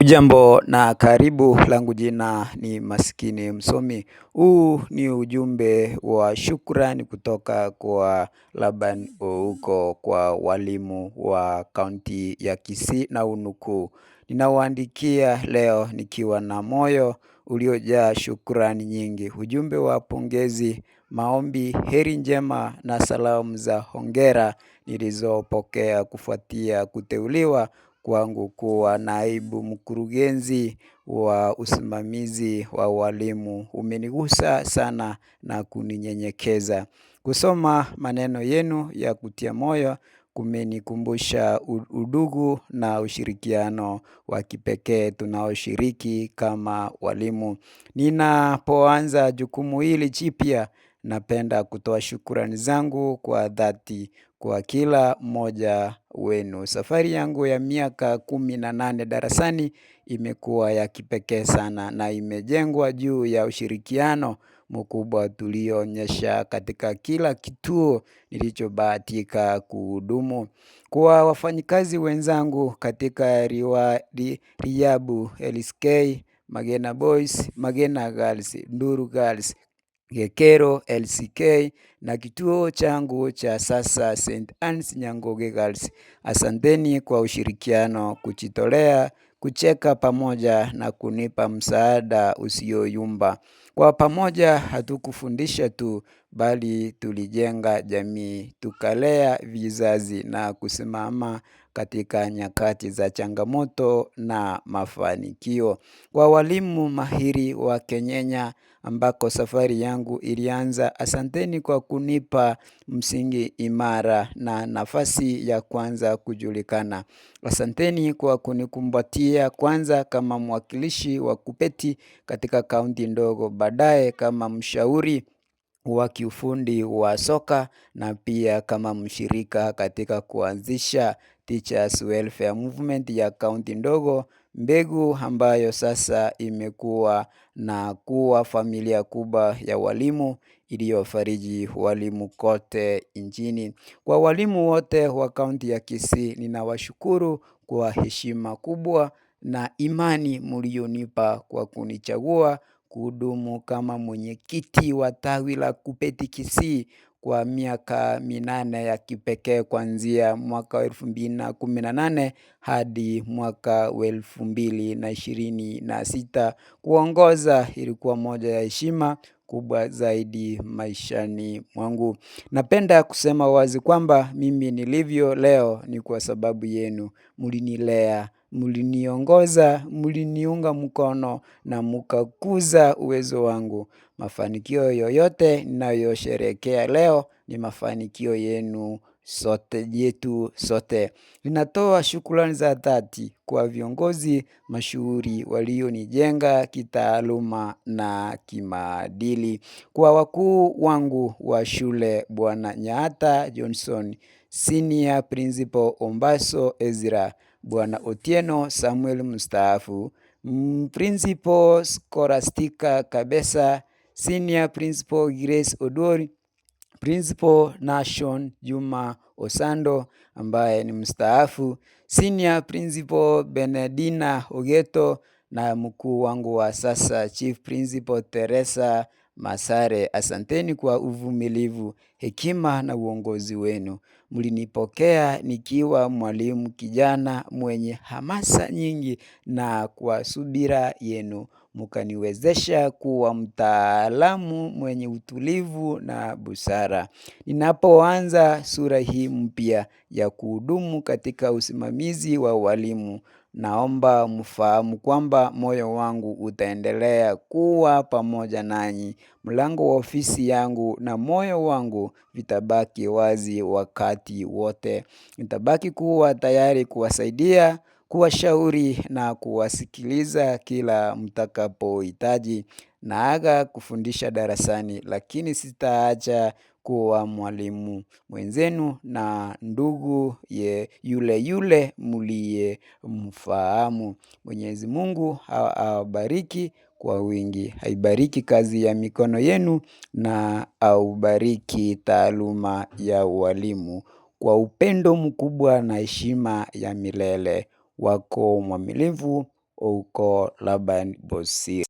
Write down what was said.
Ujambo na karibu, langu jina ni Maskini Msomi. Huu ni ujumbe wa shukrani kutoka kwa Laban huko kwa walimu wa kaunti ya Kisii na unukuu. Ninawaandikia leo nikiwa na moyo uliojaa shukrani nyingi. Ujumbe wa pongezi, maombi, heri njema na salamu za hongera nilizopokea kufuatia kuteuliwa kwangu kuwa naibu mkurugenzi wa usimamizi wa walimu. Umenigusa sana na kuninyenyekeza. Kusoma maneno yenu ya kutia moyo kumenikumbusha udugu na ushirikiano wa kipekee tunaoshiriki kama walimu. Ninapoanza jukumu hili jipya, napenda kutoa shukrani zangu kwa dhati kwa kila mmoja wenu. Safari yangu ya miaka 18 darasani imekuwa ya kipekee sana na imejengwa juu ya ushirikiano mkubwa tulioonyesha katika kila kituo nilichobahatika kuhudumu. Kwa wafanyikazi wenzangu katika Riabu, LSK, Magena Boys, Magena Girls, Nduru Girls, Gekero, LCK na kituo changu cha sasa St. Anne's Nyangoge Girls. Asanteni kwa ushirikiano, kujitolea, kucheka pamoja na kunipa msaada usioyumba. Kwa pamoja hatukufundisha tu, bali tulijenga jamii, tukalea vizazi na kusimama katika nyakati za changamoto na mafanikio. Kwa walimu mahiri wa Kenyenya ambako safari yangu ilianza, asanteni kwa kunipa msingi imara na nafasi ya kwanza kujulikana. Asanteni kwa kunikumbatia kwanza kama mwakilishi wa KUPPET katika kaunti ndogo, baadaye kama mshauri wa kiufundi wa soka na pia kama mshirika katika kuanzisha Teachers Welfare Movement ya kaunti ndogo, mbegu ambayo sasa imekuwa na kuwa familia kubwa ya walimu iliyofariji walimu kote nchini. Kwa walimu wote wa kaunti ya Kisii, ninawashukuru kwa heshima kubwa na imani mlionipa kwa kunichagua kuhudumu kama mwenyekiti wa tawi la KUPPET Kisii kwa miaka 8 ya kipekee kuanzia mwaka wa 2018 hadi mwaka wa 2026. Kuongoza ilikuwa moja ya heshima kubwa zaidi maishani mwangu. Napenda kusema wazi kwamba mimi nilivyo leo ni kwa sababu yenu. Mlinilea, mliniongoza, mliniunga mkono na mkakuza uwezo wangu. Mafanikio yoyote ninayosherehekea leo ni mafanikio yenu sote, yetu sote. Ninatoa shukrani za dhati kwa viongozi mashuhuri walionijenga kitaaluma na kimaadili. Kwa wakuu wangu wa shule, Bwana Nyatta Johnson, Senior Principal Ombaso Ezra, Bwana Otieno Samuel mstaafu, Principal Scholastica Kabesa, Senior Principal Grace Odori, Principal Nation Juma Osando ambaye ni mstaafu, Senior Principal Benedina Ogeto na mkuu wangu wa sasa Chief Principal Teresa Masare. Asanteni kwa uvumilivu, hekima na uongozi wenu. Mlinipokea nikiwa mwalimu kijana mwenye hamasa nyingi, na kwa subira yenu mkaniwezesha kuwa mtaalamu mwenye utulivu na busara. Ninapoanza sura hii mpya ya kuhudumu katika usimamizi wa walimu, naomba mfahamu kwamba moyo wangu utaendelea kuwa pamoja nanyi. Mlango wa ofisi yangu na moyo wangu vitabaki wazi wakati wote. Nitabaki kuwa tayari kuwasaidia, kuwashauri na kuwasikiliza kila mtakapohitaji. Naaga kufundisha darasani, lakini sitaacha kuwa mwalimu mwenzenu na ndugu yule mliyemfahamu. Mwenyezi Mungu awabariki kwa wingi. Aibariki kazi ya mikono yenu na aubariki taaluma ya ualimu. Kwa upendo mkubwa na heshima ya milele, wako mwaminifu Ouko Laban Bosir.